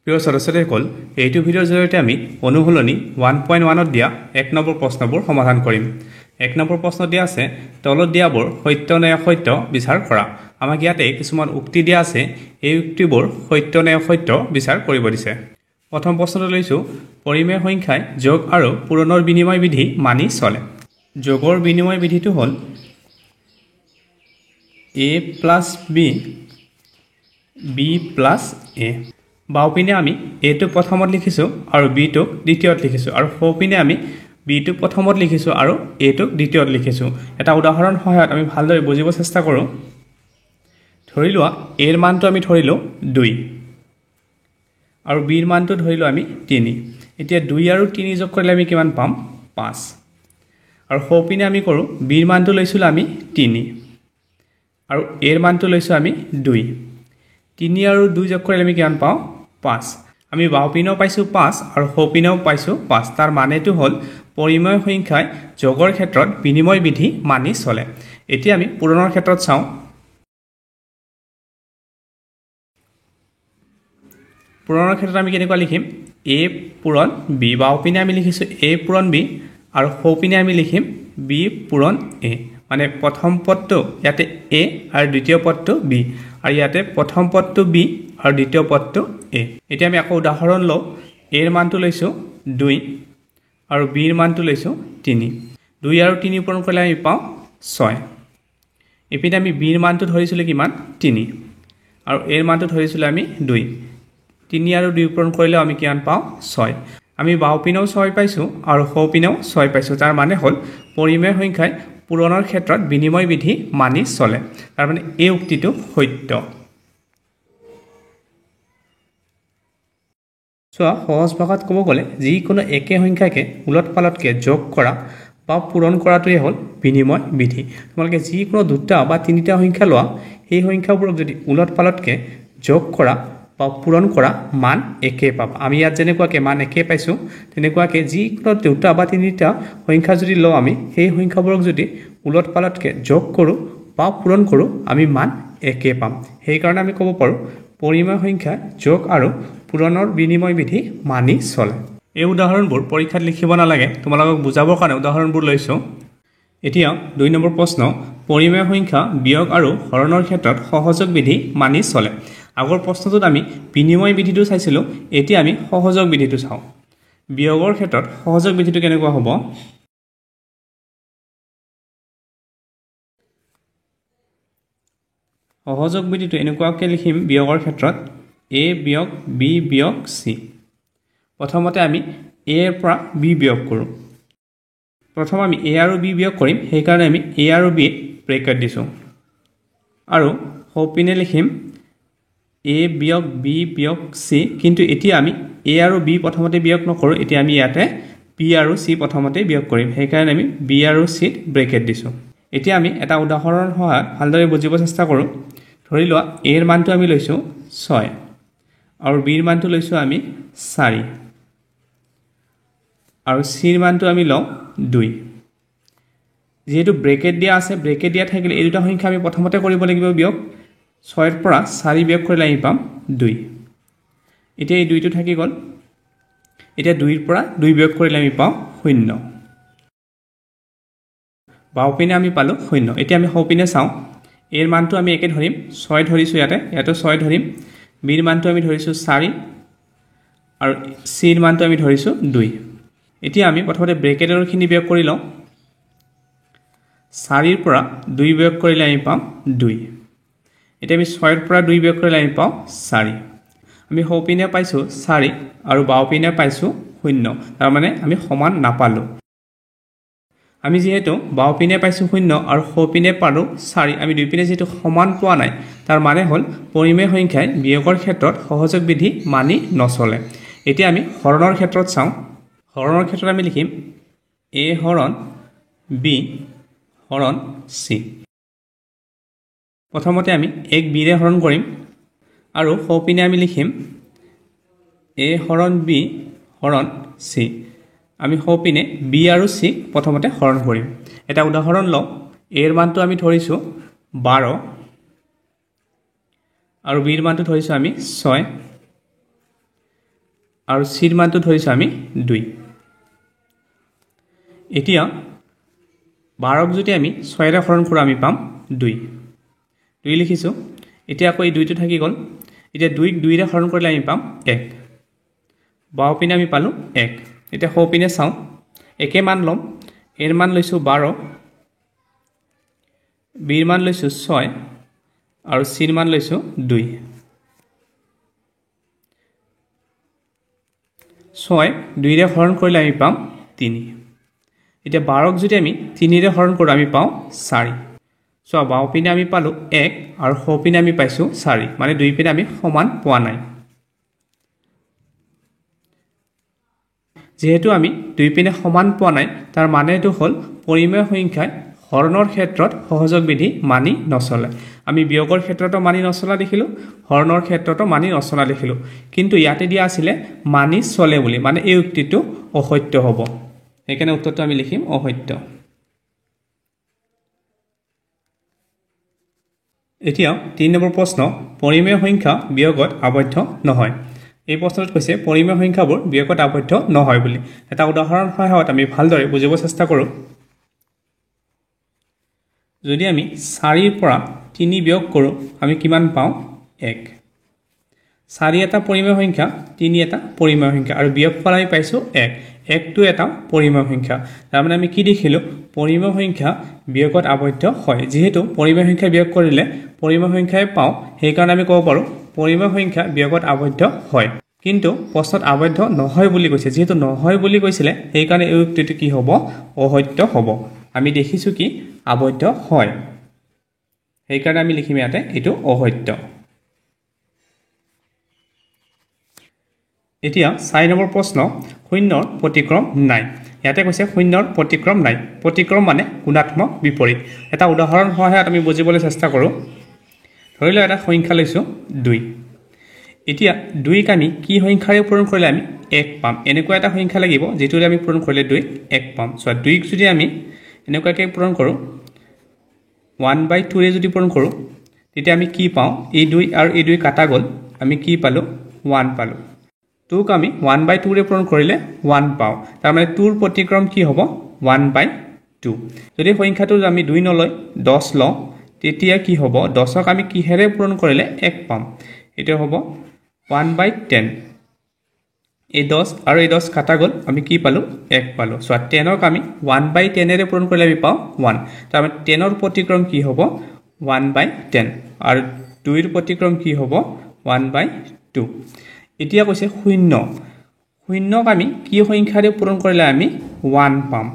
প্ৰিয় ছাত্ৰ-ছাত্ৰীসকল এইটো ভিডিঅ'ৰ জৰিয়তে আমি অনুশীলনী 1.1ত দিয়া 1 নম্বৰ প্ৰশ্নবোৰ সমাধান কৰিম 1 নম্বৰ প্ৰশ্ন দিয়া আছে তলত দিয়াবোৰ সত্য নে অসত্য বিচাৰ কৰা আমাক ইয়াতে কিছুমান উক্তি দিয়া আছে এই উক্তিবোৰ সত্য নে অসত্য বিচাৰ কৰিব দিছে প্ৰথম প্ৰশ্নটো লৈছো পৰিমেয় সংখ্যাই যোগ আৰু পূৰণৰ বিনিময় বিধি মানি চলে যোগৰ বিনিময় বিধিটো হ'ল a + b b + a বাওপিনে আমি a টো প্ৰথমত লিখিছো আৰু b টো দ্বিতীয়ত লিখিছো আৰু সোঁপিনে আমি b টো প্ৰথমত লিখিছো আৰু a টো দ্বিতীয়ত লিখিছো এটা উদাহৰণ সহায়ত আমি ভালদৰে বুজিব চেষ্টা কৰো ধৰি লোৱা a ৰ মানটো আমি ধৰিলো 2 আৰু b ৰ মানটো ধৰিলো আমি 3 এতিয়া 2 আৰু 3 যোগ কৰিলে আমি কিমান পাম 5 আৰু সোঁপিনে আমি কৰো b ৰ মানটো লৈছিলো আমি 3 আৰু a ৰ মানটো লৈছো আমি 2 3 আৰু 2 যোগ কৰিলে আমি কিমান পাওঁ 5 আমি বাওপিনেও পাইছো 5 আৰু সোঁপিনেও পাইছো 5 তাৰ মানেটো হ'ল পৰিমেয় সংখ্যাই যোগৰ ক্ষেত্ৰত বিনিময় বিধি মানি চলে এতিয়া আমি পূৰণৰ ক্ষেত্ৰত চাওঁ পূৰণৰ ক্ষেত্ৰত আমি কেনেকৈ লিখিম a পূৰণ b বাওপিনে আমি লিখিছো a পূৰণ b আৰু সোঁপিনে আমি লিখিম b পূৰণ a মানে প্ৰথম পদটো ইয়াতে a আৰু দ্বিতীয় পদটো b আৰু ইয়াতে প্ৰথম পদটো b আৰু দ্বিতীয় পদটো a এতিয়া আমি আকৌ উদাহৰণ লওঁ a ৰ মানটো লৈছো 2 আৰু b ৰ মানটো লৈছো 3 2 আৰু 3 পূৰণ কৰিলে আমি পাওঁ 6 এপিনে আমি b ৰ মানটো ধৰিছিলো কিমান 3 আৰু a ৰ মানটো ধৰিছিলো আমি 2 3 আৰু 2 পূৰণ কৰিলে আমি কিমান পাওঁ 6 আমি বাওপিনেও 6 পাইছো আৰু সোঁপিনেও 6 পাইছো তাৰ মানে হ'ল পৰিমেয় সংখ্যাই পূৰণৰ ক্ষেত্ৰত বিনিময় বিধি মানি চলে তাৰ মানে এই উক্তিটো সত্য সহজ ভাষাত ক'ব গ'লে যিকোনো একে সংখ্যাকে উলট-পালটকে যোগ কৰা বা পূৰণ কৰাটোৱে হ'ল বিনিময় বিধি তোমালোকে যিকোনো দুটা বা তিনিটা সংখ্যা লোৱা সেই সংখ্যাবোৰক যদি উলট-পালটকে যোগ কৰা বা পূৰণ কৰা মান একে পাবা আমি ইয়াত যেনেকুৱাকে মান একে পাইছো তেনেকুৱাকে যিকোনো দুটা বা তিনিটা সংখ্যা যদি লওঁ আমি সেই সংখ্যাবোৰক যদি উলট-পালটকে যোগ কৰো বা পূৰণ কৰো আমি মান একে পাম সেই কাৰণে আমি ক'ব পাৰো পৰিমেয় সংখ্যা যোগ আৰু পূৰণৰ বিনিময় বিধি মানি চলে এই উদাহৰণবোৰ পৰীক্ষাত লিখিব নালাগে তোমালোকক বুজাবৰ কাৰণে উদাহৰণবোৰ লৈছো এতিয়া 2 নম্বৰ প্ৰশ্ন পৰিমেয় সংখ্যা বিয়োগ আৰু হৰণৰ ক্ষেত্ৰত সহযোগ বিধি মানি চলে আগৰ প্ৰশ্নটোত আমি বিনিময় বিধিটো চাইছিলো এতিয়া আমি সহযোগ বিধিটো চাওঁ বিয়োগৰ ক্ষেত্ৰত সহযোগ বিধিটো কেনেকুৱা হ'ব সহযোগ বিধিটো এনেকুৱাকৈ লিখিম বিয়োগৰ ক্ষেত্ৰত a বিয়োগ b বিয়োগ c প্ৰথমতে আমি a ৰ পৰা b বিয়োগ কৰোঁ প্ৰথম আমি a আৰু b বিয়োগ কৰিম সেই কাৰণে আমি a আৰু b ব্ৰেকেট দিছো আৰু সোঁপিনে লিখিম a বিয়োগ b বিয়োগ c কিন্তু এতিয়া আমি a আৰু b প্ৰথমতে বিয়োগ নকৰো এতিয়া আমি ইয়াতে b আৰু c প্ৰথমতে বিয়োগ কৰিম সেই কাৰণে আমি b আৰু c ত ব্ৰেকেট দিছো এতিয়া আমি এটা উদাহৰণ সহায়ত ভালদৰে বুজিব চেষ্টা কৰো ধৰি লোৱা a ৰ মানটো আমি লৈছো 6 আৰু b ৰ মানটো লৈছো আমি 4 আৰু c ৰ মানটো আমি লওঁ 2 যেহেতু ব্ৰেকেট দিয়া আছে ব্ৰেকেট দিয়া থাকিলে এই দুটা সংখ্যা আমি প্ৰথমতে কৰিব লাগিব বিয়োগ 6 ৰ পৰা 4 বিয়োগ কৰিলে আমি পাম 2 এতিয়া এই 2টো থাকি গ'ল এতিয়া 2 ৰ পৰা 2 বিয়োগ কৰিলে আমি পাওঁ 0 বাওপিনে আমি পালো 0 এতিয়া আমি সোঁপিনে চাওঁ a ৰ মানটো আমি একে ধৰিম 6 ধৰিছো ইয়াতে 6 ধৰিম b ৰ মানটো আমি ধৰিছো 4 আৰু c ৰ মানটো আমি ধৰিছো 2 এতিয়া আমি প্ৰথমতে ব্ৰেকেটৰখিনি বিয়োগ কৰি লওঁ 4 ৰ পৰা 2 বিয়োগ কৰিলে আমি পাম 2 এতিয়া আমি 6 ৰ পৰা 2 বিয়োগ কৰিলে আমি পাওঁ 4 আমি সোঁপিনে পাইছো 4 আৰু বাওপিনে পাইছো 0 তাৰ মানে আমি সমান নাপালো আমি যেহেতু বাওপিনে পাইছো 0 আৰু সোঁপিনে পালো 4 আমি দুইপিনে যেহেতু সমান পোৱা নাই তাৰ মানে হ'ল পৰিমেয় সংখ্যাই বিয়োগৰ ক্ষেত্ৰত সহযোগ বিধি মানি নচলে এতিয়া আমি হৰণৰ ক্ষেত্ৰত চাওঁ হৰণৰ ক্ষেত্ৰত আমি লিখিম a হৰণ b হৰণ c প্ৰথমতে আমি 1 b ৰে হৰণ কৰিম আৰু সোঁপিনে আমি লিখিম a হৰণ b হৰণ c আমি সোঁপিনে b আৰু c প্ৰথমতে হৰণ কৰিম এটা উদাহৰণ লওঁ a ৰ মানটো আমি ধৰিছো 12 আৰু b ৰ মানটো ধৰিছো আমি 6 আৰু চিৰ মানটো ধৰিছোঁ আমি 2 এতিয়া 12ক যদি আমি 6ৰে হৰণ কৰোঁ আমি পাম 2 লিখিছোঁ এতিয়া আকৌ এই 2টো থাকি গ'ল এতিয়া 2ক 2ৰে হৰণ কৰিলে আমি পাম 1 বাও পিনে আমি পালোঁ 1 এতিয়া সো পিনে চাওঁ একে মান ল'ম এৰ মান লৈছোঁ 12 বিৰ মান লৈছোঁ 6 আৰু চিৰ মান লৈছোঁ 2 6 2ৰে হৰণ কৰিলে আমি পাম 3 এতিয়া 12ক যদি আমি 3ৰে হৰণ কৰোঁ আমি পাওঁ 4 চোৱা বাও পিনে আমি পালোঁ 1 আৰু সো পিনে আমি পাইছোঁ 4 মানে দুই পিনে আমি সমান পোৱা নাই যেহেতু আমি দুই পিনে সমান পোৱা নাই তাৰ মানে এইটো হ'ল পৰিমেয় সংখ্যাই হৰণৰ ক্ষেত্ৰত সহযোগ বিধি মানি নচলে আমি বিয়োগৰ ক্ষেত্ৰতো মানি নচলা দেখিলোঁ হৰণৰ ক্ষেত্ৰতো মানি নচলা দেখিলোঁ কিন্তু ইয়াতে দিয়া আছিলে মানি চলে বুলি মানে এই উক্তিটো অসত্য হ'ব সেইকাৰণে উত্তৰটো আমি লিখিম অসত্য এতিয়া 3 নম্বৰ প্ৰশ্ন পৰিমেয় সংখ্যা বিয়োগত আবদ্ধ নহয় এই প্ৰশ্নটোত কৈছে পৰিমেয় সংখ্যাবোৰ বিয়োগত আবদ্ধ নহয় বুলি এটা উদাহৰণ সহায়ত আমি ভালদৰে বুজিব চেষ্টা কৰোঁ যদি আমি 4 ৰ পৰা 3 বিয়োগ কৰোঁ আমি কিমান পাওঁ 1 4 এটা পৰিমেয় সংখ্যা 3 এটা পৰিমেয় সংখ্যা আৰু বিয়োগফল আমি পাইছোঁ 1 1টো এটা পৰিমেয় সংখ্যা তাৰমানে আমি কি দেখিলোঁ পৰিমেয় সংখ্যা বিয়োগত আবদ্ধ হয় যেহেতু পৰিমেয় সংখ্যা বিয়োগ কৰিলে পৰিমেয় সংখ্যাই পাওঁ সেইকাৰণে আমি ক'ব পাৰোঁ পৰিমেয় সংখ্যা বিয়োগত আবদ্ধ হয় কিন্তু প্ৰশ্নত আবদ্ধ নহয় বুলি কৈছে যেহেতু নহয় বুলি কৈছিলে সেইকাৰণে এই উক্তিটো কি হ'ব অসত্য হ'ব আমি দেখিছোঁ কি আবদ্ধ হয় সেইকাৰণে আমি লিখিম ইয়াতে এইটো অসত্য এতিয়া 4 নম্বৰ প্ৰশ্ন শূন্যৰ প্ৰতিক্ৰম নাই ইয়াতে কৈছে শূন্যৰ প্ৰতিক্ৰম নাই প্ৰতিক্ৰম মানে গুণাত্মক বিপৰীত এটা উদাহৰণ সহায়ত আমি বুজিবলৈ চেষ্টা কৰোঁ ধৰি লওক এটা সংখ্যা লৈছোঁ 2 এতিয়া 2ক আমি কি সংখ্যাৰে পূৰণ কৰিলে আমি 1 পাম এনেকুৱা এটা সংখ্যা লাগিব যেটোৰে আমি পূৰণ কৰিলে 2ক 1 পাম সো 2ক যদি আমি এনেকুৱাকৈ পূৰণ কৰোঁ 1/2 ৰে যদি পূৰণ কৰোঁ তেতিয়া আমি কি পাওঁ এই 2 আৰু এই 2 কাটা গ'ল আমি কি পালোঁ 1 পালোঁ 2ক আমি 1/2 ৰে পূৰণ কৰিলে 1 পাওঁ তাৰ মানে 2ৰ প্ৰতিক্ৰম কি হ'ব 1/2 যদি সংখ্যাটো আমি 2 নলয় 10 লওঁ তেতিয়া কি হ'ব 10ক আমি কিহেৰে পূৰণ কৰিলে 1 পাম এটা হ'ব 1/10 এই 10 আৰু এই 10 কাটা গ'ল আমি কি পালোঁ 1 পালোঁ সো 10ক আমি 1/10 ৰে পূৰণ কৰিলে আমি পাওঁ 1 তাৰ মানে 10ৰ প্ৰতিক্ৰম কি হ'ব 1/10 আৰু 2ৰ প্ৰতিক্ৰম কি হ'ব 1/2 এতিয়া কৈছে শূন্য শূন্যক আমি কি সংখ্যাৰে পূৰণ কৰিলে আমি 1 পাম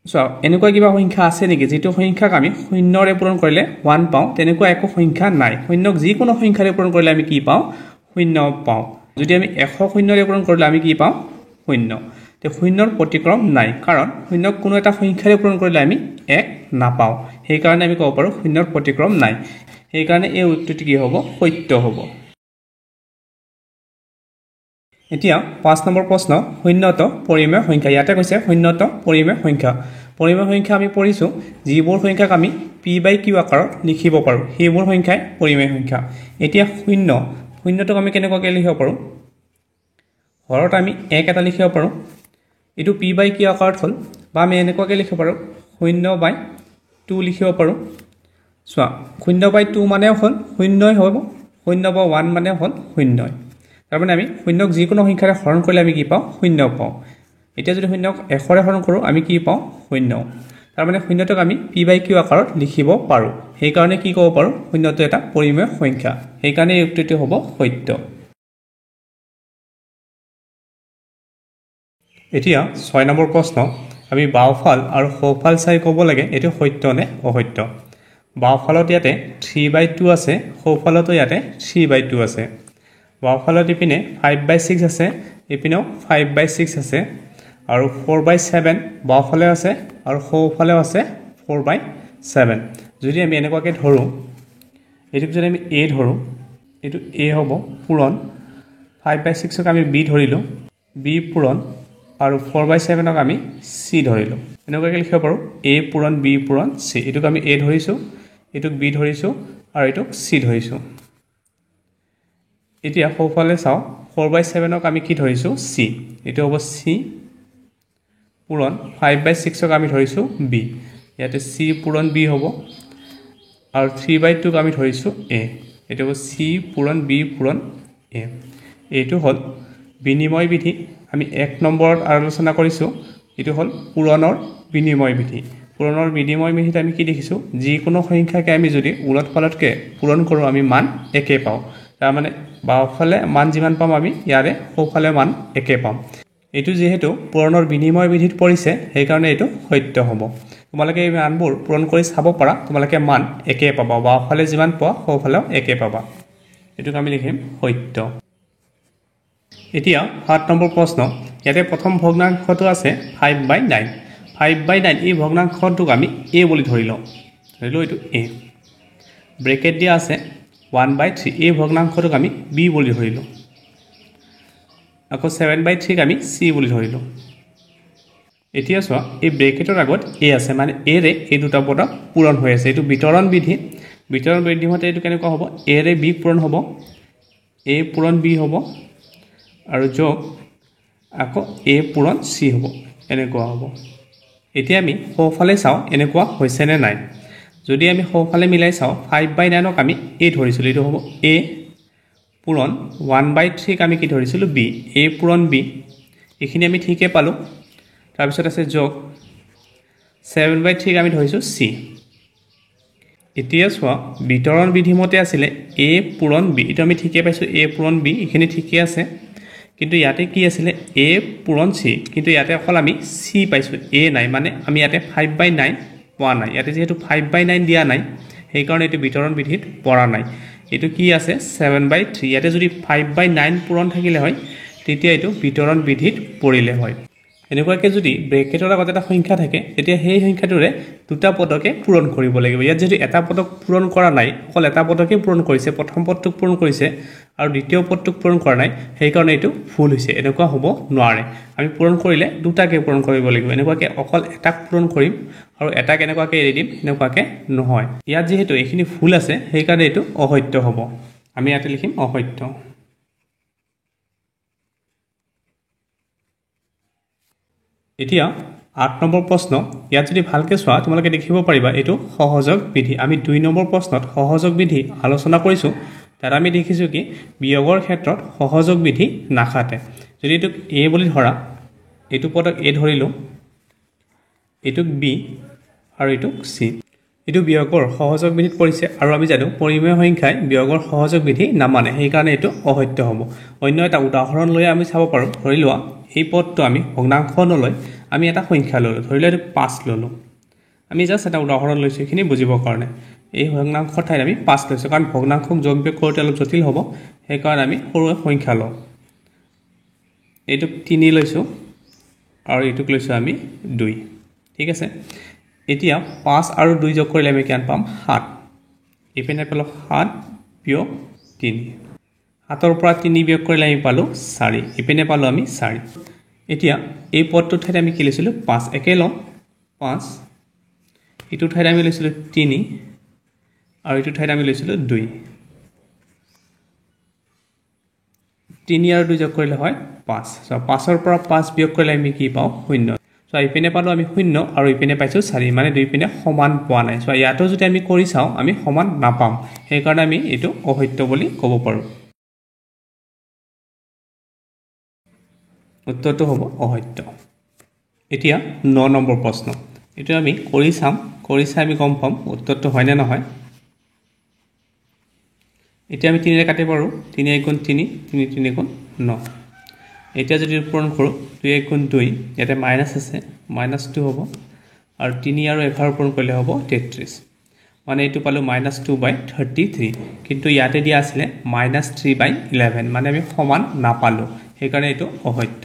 সো এনেকুৱা কিবা সংখ্যা আছে নেকি যেটো সংখ্যাক আমি শূন্যৰে পূৰণ কৰিলে 1 পাওঁ তেনেকুৱা একো সংখ্যা নাই শূন্যক যিকোনো সংখ্যাৰে পূৰণ কৰিলে আমি কি পাওঁ শূন্য পাওঁ যদি আমি 100 শূন্যৰে পূৰণ কৰিলে আমি কি পাওঁ শূন্য তে শূন্যৰ প্ৰতিক্ৰম নাই কাৰণ শূন্যক কোনো এটা সংখ্যাৰে পূৰণ কৰিলে আমি 1 নাপাওঁ সেই কাৰণে আমি ক'ব পাৰোঁ শূন্যৰ প্ৰতিক্ৰম নাই সেই কাৰণে এই উত্তৰটো কি হ'ব সত্য হ'ব এতিয়া 5 নম্বৰ প্ৰশ্ন শূন্যত পৰিমেয় সংখ্যা ইয়াতে কৈছে শূন্যত পৰিমেয় সংখ্যা আমি পঢ়িছোঁ যিবোৰ সংখ্যাক আমি p/q আকাৰত লিখিব পাৰোঁ সেইবোৰ সংখ্যাই পৰিমেয় সংখ্যা এতিয়া শূন্যটোক আমি কেনেকুৱাকৈ লিখিব পাৰোঁ হৰত আমি 1 এটা লিখিব পাৰোঁ এইটো p/q আকাৰত হ'ল বা আমি এনেকুৱাকৈ লিখিব পাৰোঁ 0/2 লিখিব পাৰোঁ চোৱা 0/2 মানে হ'ল 0ই হ'ব 0/1 মানে হ'ল 0 তাৰ মানে আমি শূন্যক যিকোনো সংখ্যাৰে হৰণ কৰিলে আমি কি পাওঁ 0 পাওঁ এতিয়া যদি শূন্যক 1ৰে হৰণ কৰোঁ আমি কি পাওঁ 0 তাৰ মানে শূন্যটোক আমি p/q আকাৰত লিখিব পাৰোঁ সেই কাৰণে কি ক'ব পাৰোঁ শূন্যটো এটা পৰিমেয় সংখ্যা সেই কাৰণে এই উত্তৰটো হ'ব সত্য এতিয়া 6 নম্বৰ প্ৰশ্ন আমি বাওঁফাল আৰু সোঁফাল চাই ক'ব লাগে এইটো সত্য নে অসত্য বাওঁফালত ইয়াতে 3/2 আছে সোঁফালতো ইয়াতে 3/2 আছে বাওঁফালত ইপিনে 5/6 আছে ইপিনেও 5/6 আছে আৰু 4/7 বাওঁফালে আছে আৰু সোঁফালেও আছে 4/7 যদি আমি এনেকুৱাকৈ ধৰোঁ এইটোক যদি আমি a ধৰোঁ এইটো a হ'ব পূৰণ 5/6ক আমি b ধৰিলোঁ b পূৰণ আৰু 4/7ক আমি c ধৰিলোঁ এনেকুৱাকৈ লিখিব পাৰোঁ a পূৰণ b পূৰণ c এইটোক আমি a ধৰিছোঁ এইটোক b ধৰিছোঁ আৰু এইটোক c ধৰিছোঁ এতিয়া সোঁফালে চাওঁ 4/7ক আমি কি ধৰিছোঁ চি এইটো হ'ব চি পূৰণ 5/6ক আমি ধৰিছোঁ বি ইয়াতে চি পূৰণ বি হ'ব আৰু 3/2ক আমি ধৰিছোঁ এ এইটো হ'ব চি পূৰণ বি পূৰণ এ এইটো হ'ল বিনিময় বিধি আমি 1 নম্বৰত আলোচনা কৰিছোঁ এইটো হ'ল পূৰণৰ বিনিময় বিধি পূৰণৰ বিনিময় বিধিত আমি কি দেখিছোঁ যিকোনো সংখ্যাকে আমি যদি উলট পালটকৈ পূৰণ কৰোঁ আমি মান একে পাওঁ তাৰমানে বাওঁফালে মান যিমান পাম আমি ইয়াৰে সোঁফালে মান একে পাম এইটো যেহেতু পূৰণৰ বিনিময় বিধিত পৰিছে সেইকাৰণে এইটো সত্য হ'ব তোমালোকে এই মানবোৰ পূৰণ কৰি চাব পাৰা তোমালোকে মান একে পাবা বাওঁফালে যিমান পোৱা সোঁফালেও একে পাবা এইটোক আমি লিখিম সত্য এতিয়া 7 নম্বৰ প্ৰশ্ন ইয়াতে প্ৰথম ভগ্নাংশটো আছে 5/9 5/9 এই ভগ্নাংশটোক আমি a বুলি ধৰি লওঁ এইটো a ব্ৰেকেট দিয়া আছে 1/3 এই ভগ্নাংশটোক আমি b বুলি ধৰি লওঁ আকৌ 7/3ক আমি c বুলি ধৰি লওঁ এতিয়া চোৱা এই ব্ৰেকেটৰ আগত a আছে মানে a ৰে এই দুটা পদ পূৰণ হৈ আছে এইটো বিতৰণ বিধি মতে এইটো কেনেকুৱা হ'ব a ৰে b পূৰণ হ'ব a পূৰণ b হ'ব আৰু যোগ আকৌ a পূৰণ c হ'ব এনেকুৱা হ'ব এতিয়া আমি সোঁফালে চাওঁ এনেকুৱা হৈছে নে নাই যদি আমি সোঁফালে মিলাই চাওঁ 5/9ক আমি a ধৰিছিলোঁ এইটো হ'ব a পূৰণ 1/3ক আমি কি ধৰিছিলোঁ b a পূৰণ b এইখিনি আমি ঠিকে পালোঁ তাৰপিছত আছে যোগ 7/3ক আমি ধৰিছোঁ c এতিয়া চোৱা বিতৰণ বিধিমতে আছিলে a পূৰণ b এইটো আমি ঠিকে পাইছোঁ a পূৰণ b এইখিনি ঠিকে আছে কিন্তু ইয়াতে কি আছিলে a পূৰণ c কিন্তু ইয়াতে অকল আমি c পাইছোঁ a নাই মানে আমি ইয়াতে 5/9 পোৱা নাই ইয়াতে যেহেতু 5/9 দিয়া নাই সেইকাৰণে এইটো বিতৰণ বিধিত পৰা নাই এইটো কি আছে 7/3 ইয়াতে যদি 5/9 পূৰণ থাকিলে হয় তেতিয়া এইটো বিতৰণ বিধিত পৰিলে হয় এনেকুৱাকৈ যদি ব্ৰেকেটৰ আগত এটা সংখ্যা থাকে তেতিয়া সেই সংখ্যাটোৰে দুটা পদকে পূৰণ কৰিব লাগিব ইয়াত যদি এটা পদক পূৰণ কৰা নাই অকল এটা পদকে পূৰণ কৰিছে প্ৰথম পদটোক পূৰণ কৰিছে আৰু দ্বিতীয় পদটোক পূৰণ কৰা নাই সেইকাৰণে এইটো ভুল হৈছে এনেকুৱা হ'ব নোৱাৰে আমি পূৰণ কৰিলে দুটাকে পূৰণ কৰিব লাগিব এনেকুৱাকৈ অকল এটাক পূৰণ কৰিম আৰু এটাক এনেকুৱাকৈ এৰি দিম এনেকুৱাকৈ নহয় ইয়াত যিহেতু এইখিনি ভুল আছে সেইকাৰণে এইটো অসত্য হ'ব আমি ইয়াতে লিখিম অসত্য এতিয়া 8 নম্বৰ প্ৰশ্ন ইয়াত যদি ভালকৈ চোৱা তোমালোকে দেখিব পাৰিবা এইটো সহযোগ বিধি আমি 2 নম্বৰ প্ৰশ্নত সহযোগ বিধি আলোচনা কৰিছোঁ তাত আমি দেখিছোঁ কি বিয়োগৰ ক্ষেত্ৰত সহযোগ বিধি নাখাতে যদি এইটোক a বুলি ধৰা এইটো পদক a ধৰিলোঁ এইটোক b আৰু এইটোক c এইটো বিয়োগৰ সহযোগ বিধিত পৰিছে আৰু আমি জানো পৰিমেয় সংখ্যাই বিয়োগৰ সহযোগ বিধি নামানে সেইকাৰণে এইটো অসত্য হ'ব অন্য এটা উদাহৰণ লৈ আমি চাব পাৰোঁ ধৰি লোৱা এই পদটো আমি ভগ্নাংশ নলৈ আমি এটা সংখ্যা ল'লোঁ ধৰি লোৱা এইটো 5 ল'লোঁ আমি জাষ্ট এটা উদাহৰণ লৈছোঁ এইখিনি বুজিবৰ কাৰণে এই ভগ্নাংশৰ ঠাইত আমি 5 লৈছোঁ কাৰণ ভগ্নাংশক যোগ বিয়োগ কৰোঁতে অলপ জটিল হ'ব সেইকাৰণে আমি সৰু সংখ্যা লওঁ এইটোক 3 লৈছোঁ আৰু এইটোক লৈছোঁ আমি 2 ঠিক আছে এতিয়া 5 আৰু 2 যোগ কৰিলে আমি কিমান পাম 7 ইপিনে পালোঁ 7 বিয়োগ 3 7ৰ পৰা 3 বিয়োগ কৰিলে আমি পালোঁ 4 ইপিনে পালোঁ আমি 4 এতিয়া এই পদটোৰ ঠাইত আমি কি লৈছিলোঁ 5 একে লওঁ 5 এইটো ঠাইত আমি লৈছিলোঁ 3 আৰু এইটো ঠাইত আমি লৈছিলোঁ 2 3 আৰু 2 যোগ কৰিলে হয় 5 সো 5ৰ পৰা 5 বিয়োগ কৰিলে আমি কি পাওঁ 0 সো ইপিনে পালোঁ আমি 0 আৰু ইপিনে পাইছোঁ 4 মানে দুই পিনে সমান পোৱা নাই সো ইয়াতো যদি আমি কৰি চাওঁ আমি সমান নাপাম সেইকাৰণে আমি এইটো অসত্য বুলি ক'ব পাৰোঁ উত্তৰটো হ'ব অসত্য এতিয়া 9 নম্বৰ প্ৰশ্ন এইটো আমি কৰি চাম কৰি চাই আমি গম পাম উত্তৰটো হয় নে নহয় এতিয়া আমি 3 ৰে কাটিব পাৰোঁ 3 × 3 3 3 × 9 এতিয়া যদি পূৰণ কৰোঁ 2 × 2 ইয়াতে মাইনাছ আছে -2 হ'ব আৰু 3 আৰু 11 পূৰণ কৰিলে হ'ব 33 মানে এইটো পালোঁ -2/33 কিন্তু ইয়াতে দিয়া আছিলে -3/11 মানে আমি সমান নাপালোঁ সেইকাৰণে এইটো অসত্য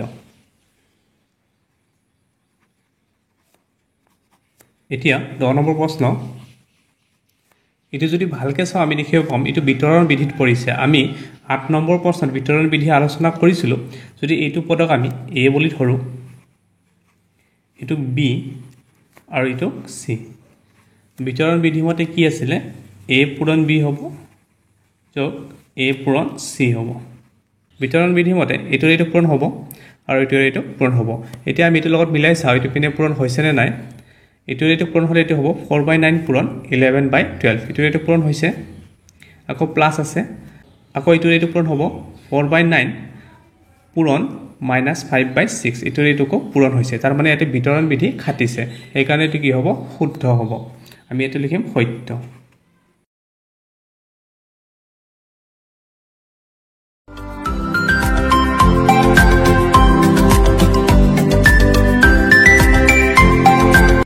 এতিয়া 10 নম্বৰ প্ৰশ্ন এইটো যদি ভালকৈ চাওঁ আমি দেখিব পাম এইটো বিতৰণ বিধিত পৰিছে আমি 8 নম্বৰ প্ৰশ্নত বিতৰণ বিধি আলোচনা কৰিছিলোঁ যদি এইটো পদক আমি a বুলি ধৰোঁ এইটো b আৰু এইটো c বিতৰণ বিধিমতে কি আছিলে a পূৰণ b হ'ব যোগ a পূৰণ c হ'ব বিতৰণ বিধি মতে এইটো পূৰণ হ'ব আৰু এইটো পূৰণ হ'ব এতিয়া আমি এইটোৰ লগত মিলাই চাওঁ এইটো পিনে পূৰণ হৈছে নে নাই এইটো পূৰণ হ'লে এইটো হ'ব 4/9 পূৰণ 11/12 এইটো পূৰণ হৈছে আকৌ প্লাস আছে আকৌ এইটো পূৰণ হ'ব 4/9 পূৰণ -5/6 এইটোকো পূৰণ হৈছে তাৰ মানে ইয়াতে বিতৰণ বিধি খাটিছে এই কাৰণে এইটো কি হ'ব শুদ্ধ হ'ব আমি এইটো লিখিম সত্য